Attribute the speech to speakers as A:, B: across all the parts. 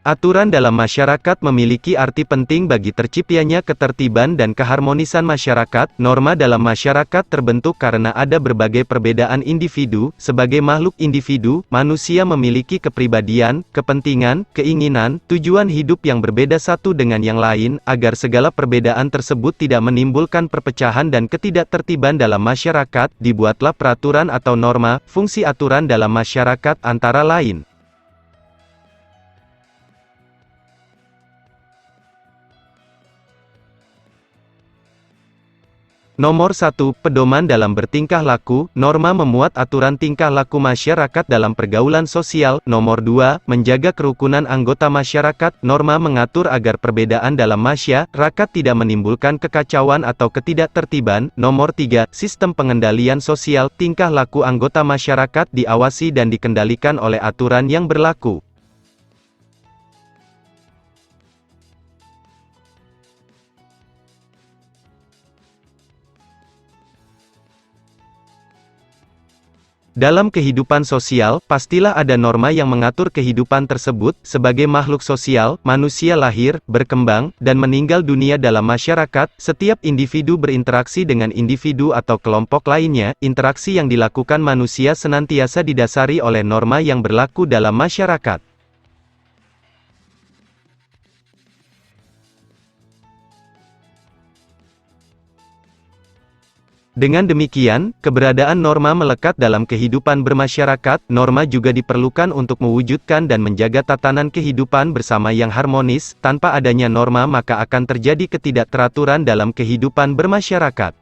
A: Aturan dalam masyarakat memiliki arti penting bagi terciptanya ketertiban dan keharmonisan masyarakat. Norma dalam masyarakat terbentuk karena ada berbagai perbedaan individu. Sebagai makhluk individu, manusia memiliki kepribadian, kepentingan, keinginan, tujuan hidup yang berbeda satu dengan yang lain. Agar segala perbedaan tersebut tidak menimbulkan perpecahan dan ketidaktertiban dalam masyarakat, dibuatlah peraturan atau norma. Fungsi aturan dalam masyarakat antara lain: Nomor 1. Pedoman dalam bertingkah laku. Norma memuat aturan tingkah laku masyarakat dalam pergaulan sosial. Nomor 2. Menjaga kerukunan anggota masyarakat. Norma mengatur agar perbedaan dalam masyarakat tidak menimbulkan kekacauan atau ketidaktertiban. Nomor 3. Sistem pengendalian sosial. Tingkah laku anggota masyarakat diawasi dan dikendalikan oleh aturan yang berlaku. Dalam kehidupan sosial, pastilah ada norma yang mengatur kehidupan tersebut. Sebagai makhluk sosial, manusia lahir, berkembang, dan meninggal dunia dalam masyarakat. Setiap individu berinteraksi dengan individu atau kelompok lainnya. Interaksi yang dilakukan manusia senantiasa didasari oleh norma yang berlaku dalam masyarakat. Dengan demikian, keberadaan norma melekat dalam kehidupan bermasyarakat. Norma juga diperlukan untuk mewujudkan dan menjaga tatanan kehidupan bersama yang harmonis. Tanpa adanya norma maka akan terjadi ketidakteraturan dalam kehidupan bermasyarakat.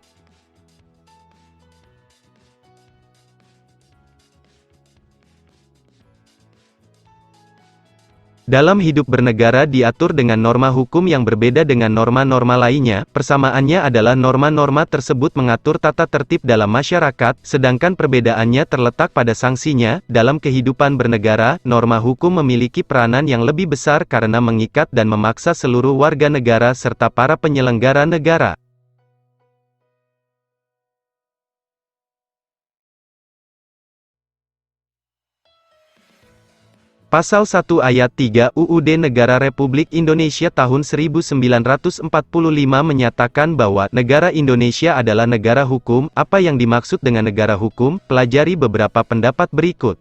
A: Dalam hidup bernegara diatur dengan norma hukum yang berbeda dengan norma-norma lainnya. Persamaannya adalah norma-norma tersebut mengatur tata tertib dalam masyarakat, sedangkan perbedaannya terletak pada sanksinya. Dalam kehidupan bernegara, norma hukum memiliki peranan yang lebih besar karena mengikat dan memaksa seluruh warga negara serta para penyelenggara negara. Pasal 1 Ayat 3 UUD Negara Republik Indonesia tahun 1945 menyatakan bahwa negara Indonesia adalah negara hukum. Apa yang dimaksud dengan negara hukum? Pelajari beberapa pendapat berikut.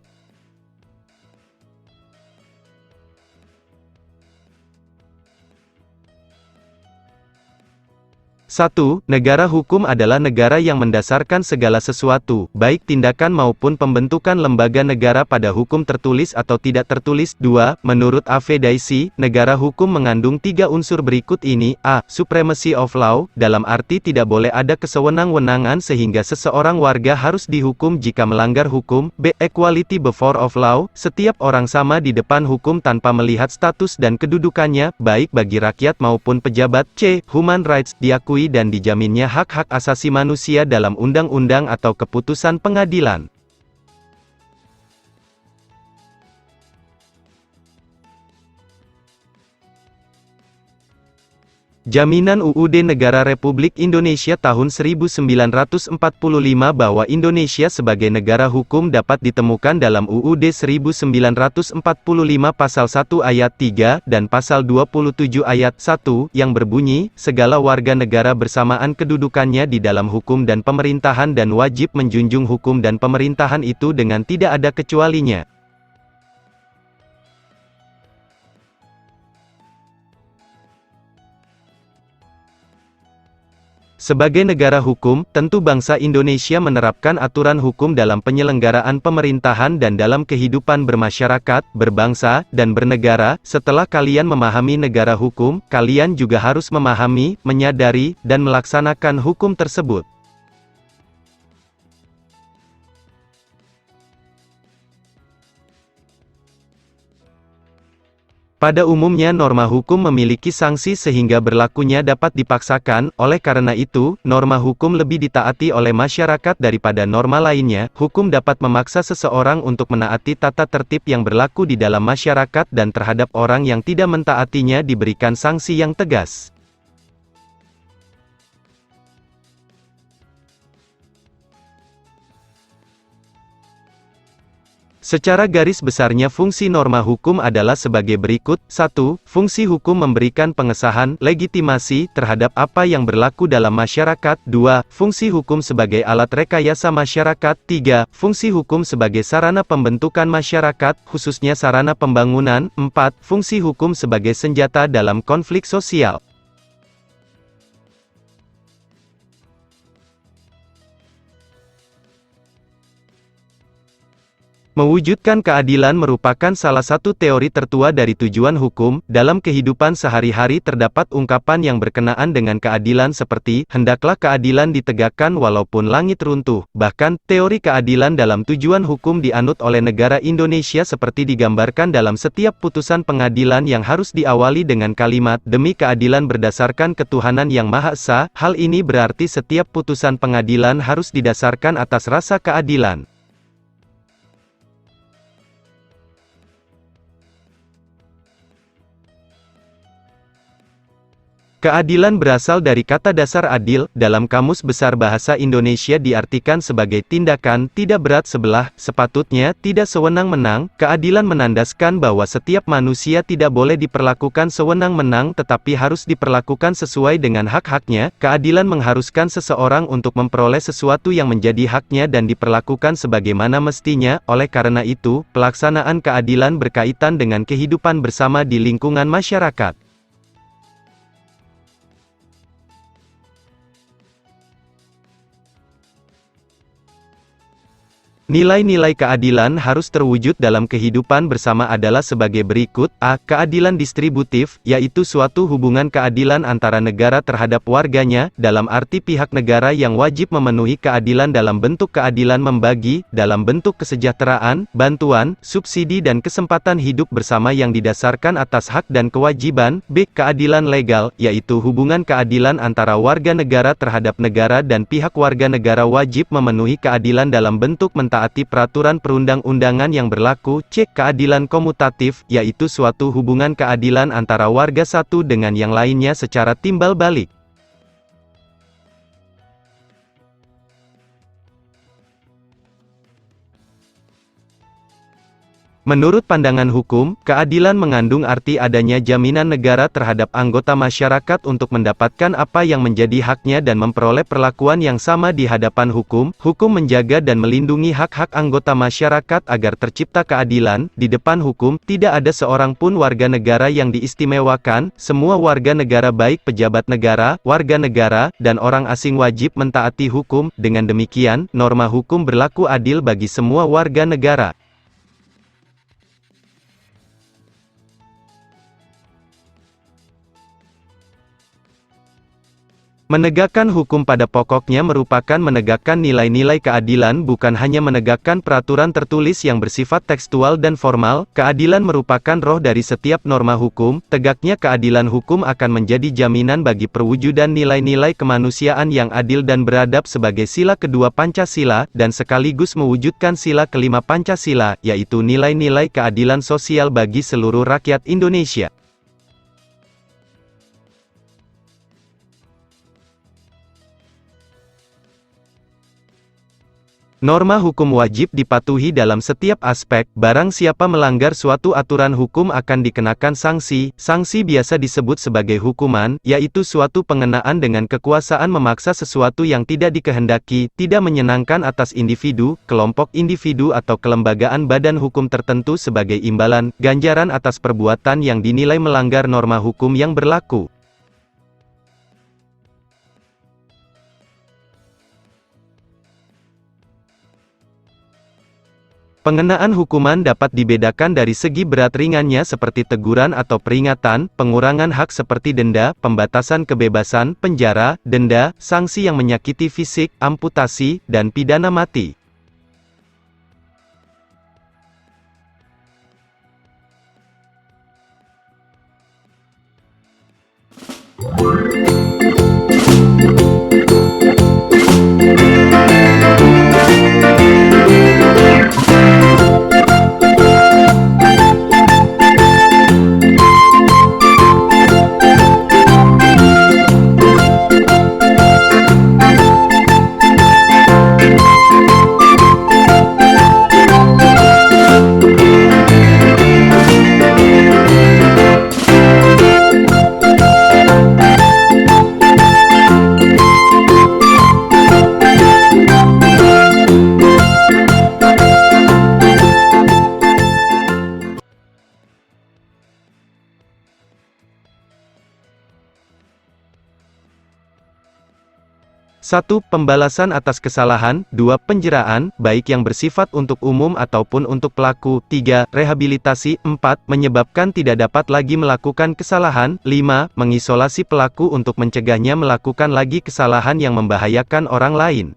A: 1. Negara hukum adalah negara yang mendasarkan segala sesuatu, baik tindakan maupun pembentukan lembaga negara pada hukum tertulis atau tidak tertulis. 2. Menurut A.V. Dicey, negara hukum mengandung 3 unsur berikut ini. A. Supremacy of law, dalam arti tidak boleh ada kesewenang-wenangan sehingga seseorang warga harus dihukum jika melanggar hukum. B. Equality before of law, setiap orang sama di depan hukum tanpa melihat status dan kedudukannya, baik bagi rakyat maupun pejabat. C. Human rights, diakui dan dijaminnya hak-hak asasi manusia dalam undang-undang atau keputusan pengadilan. Jaminan UUD Negara Republik Indonesia tahun 1945 bahwa Indonesia sebagai negara hukum dapat ditemukan dalam UUD 1945 Pasal 1 Ayat 3 dan Pasal 27 Ayat 1 yang berbunyi, segala warga negara bersamaan kedudukannya di dalam hukum dan pemerintahan dan wajib menjunjung hukum dan pemerintahan itu dengan tidak ada kecualinya. Sebagai negara hukum, tentu bangsa Indonesia menerapkan aturan hukum dalam penyelenggaraan pemerintahan dan dalam kehidupan bermasyarakat, berbangsa, dan bernegara. Setelah kalian memahami negara hukum, kalian juga harus memahami, menyadari, dan melaksanakan hukum tersebut. Pada umumnya norma hukum memiliki sanksi sehingga berlakunya dapat dipaksakan. Oleh karena itu, norma hukum lebih ditaati oleh masyarakat daripada norma lainnya. Hukum dapat memaksa seseorang untuk menaati tata tertib yang berlaku di dalam masyarakat dan terhadap orang yang tidak mentaatinya diberikan sanksi yang tegas. Secara garis besarnya fungsi norma hukum adalah sebagai berikut. 1. Fungsi hukum memberikan pengesahan, legitimasi, terhadap apa yang berlaku dalam masyarakat. 2. Fungsi hukum sebagai alat rekayasa masyarakat. 3. Fungsi hukum sebagai sarana pembentukan masyarakat, khususnya sarana pembangunan. 4. Fungsi hukum sebagai senjata dalam konflik sosial. Mewujudkan keadilan merupakan salah satu teori tertua dari tujuan hukum. Dalam kehidupan sehari-hari terdapat ungkapan yang berkenaan dengan keadilan seperti, hendaklah keadilan ditegakkan walaupun langit runtuh. Bahkan, teori keadilan dalam tujuan hukum dianut oleh negara Indonesia seperti digambarkan dalam setiap putusan pengadilan yang harus diawali dengan kalimat, demi keadilan berdasarkan ketuhanan yang Maha Esa. Hal ini berarti setiap putusan pengadilan harus didasarkan atas rasa keadilan. Keadilan berasal dari kata dasar adil, dalam Kamus Besar Bahasa Indonesia diartikan sebagai tindakan tidak berat sebelah, sepatutnya tidak sewenang-menang. Keadilan menandaskan bahwa setiap manusia tidak boleh diperlakukan sewenang-menang tetapi harus diperlakukan sesuai dengan hak-haknya. Keadilan mengharuskan seseorang untuk memperoleh sesuatu yang menjadi haknya dan diperlakukan sebagaimana mestinya. Oleh karena itu, pelaksanaan keadilan berkaitan dengan kehidupan bersama di lingkungan masyarakat. Nilai-nilai keadilan harus terwujud dalam kehidupan bersama adalah sebagai berikut. A. Keadilan distributif, yaitu suatu hubungan keadilan antara negara terhadap warganya, dalam arti pihak negara yang wajib memenuhi keadilan dalam bentuk keadilan membagi, dalam bentuk kesejahteraan, bantuan, subsidi dan kesempatan hidup bersama yang didasarkan atas hak dan kewajiban. B. Keadilan legal, yaitu hubungan keadilan antara warga negara terhadap negara dan pihak warga negara wajib memenuhi keadilan dalam bentuk mentaati peraturan perundang-undangan yang berlaku. C. Keadilan komutatif, yaitu suatu hubungan keadilan antara warga satu dengan yang lainnya secara timbal balik. Menurut pandangan hukum, keadilan mengandung arti adanya jaminan negara terhadap anggota masyarakat untuk mendapatkan apa yang menjadi haknya dan memperoleh perlakuan yang sama di hadapan hukum. Hukum menjaga dan melindungi hak-hak anggota masyarakat agar tercipta keadilan. Di depan hukum, tidak ada seorang pun warga negara yang diistimewakan. Semua warga negara baik pejabat negara, warga negara, dan orang asing wajib mentaati hukum. Dengan demikian, norma hukum berlaku adil bagi semua warga negara. Menegakkan hukum pada pokoknya merupakan menegakkan nilai-nilai keadilan, bukan hanya menegakkan peraturan tertulis yang bersifat tekstual dan formal. Keadilan merupakan roh dari setiap norma hukum. Tegaknya keadilan hukum akan menjadi jaminan bagi perwujudan nilai-nilai kemanusiaan yang adil dan beradab sebagai sila kedua Pancasila, dan sekaligus mewujudkan sila kelima Pancasila, yaitu nilai-nilai keadilan sosial bagi seluruh rakyat Indonesia. Norma hukum wajib dipatuhi dalam setiap aspek. Barang siapa melanggar suatu aturan hukum akan dikenakan sanksi. Sanksi biasa disebut sebagai hukuman, yaitu suatu pengenaan dengan kekuasaan memaksa sesuatu yang tidak dikehendaki, tidak menyenangkan atas individu, kelompok individu atau kelembagaan badan hukum tertentu sebagai imbalan, ganjaran atas perbuatan yang dinilai melanggar norma hukum yang berlaku. Pengenaan hukuman dapat dibedakan dari segi berat ringannya seperti teguran atau peringatan, pengurangan hak seperti denda, pembatasan kebebasan, penjara, denda, sanksi yang menyakiti fisik, amputasi, dan pidana mati. 1. Pembalasan atas kesalahan. 2. Penjeraan, baik yang bersifat untuk umum ataupun untuk pelaku. 3. Rehabilitasi. 4. Menyebabkan tidak dapat lagi melakukan kesalahan. 5. Mengisolasi pelaku untuk mencegahnya melakukan lagi kesalahan yang membahayakan orang lain.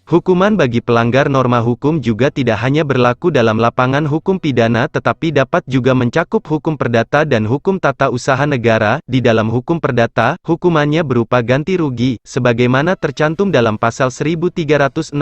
A: Hukuman bagi pelanggar norma hukum juga tidak hanya berlaku dalam lapangan hukum pidana tetapi dapat juga mencakup hukum perdata dan hukum tata usaha negara. Di dalam hukum perdata, hukumannya berupa ganti rugi, sebagaimana tercantum dalam pasal 1365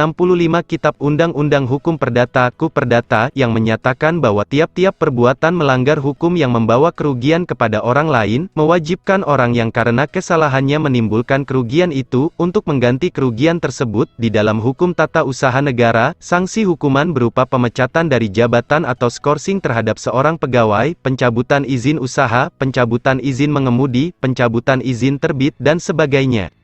A: Kitab Undang-Undang Hukum Perdata (KUH Perdata) yang menyatakan bahwa tiap-tiap perbuatan melanggar hukum yang membawa kerugian kepada orang lain, mewajibkan orang yang karena kesalahannya menimbulkan kerugian itu, untuk mengganti kerugian tersebut. Di dalam hukum tata usaha negara, sanksi hukuman berupa pemecatan dari jabatan atau skorsing terhadap seorang pegawai, pencabutan izin usaha, pencabutan izin mengemudi, pencabutan izin terbit, dan sebagainya.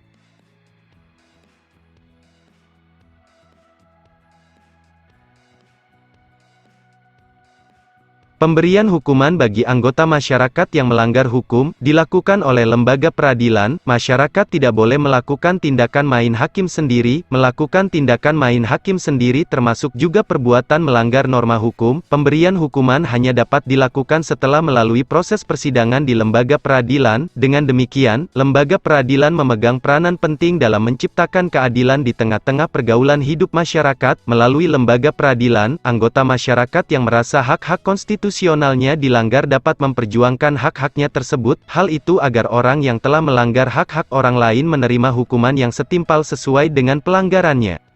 A: Pemberian hukuman bagi anggota masyarakat yang melanggar hukum, dilakukan oleh lembaga peradilan. Masyarakat tidak boleh melakukan tindakan main hakim sendiri. Melakukan tindakan main hakim sendiri termasuk juga perbuatan melanggar norma hukum. Pemberian hukuman hanya dapat dilakukan setelah melalui proses persidangan di lembaga peradilan. Dengan demikian, lembaga peradilan memegang peranan penting dalam menciptakan keadilan di tengah-tengah pergaulan hidup masyarakat. Melalui lembaga peradilan, anggota masyarakat yang merasa hak-hak konstitusionalnya dilanggar dapat memperjuangkan hak-haknya tersebut. Hal itu agar orang yang telah melanggar hak-hak orang lain menerima hukuman yang setimpal sesuai dengan pelanggarannya.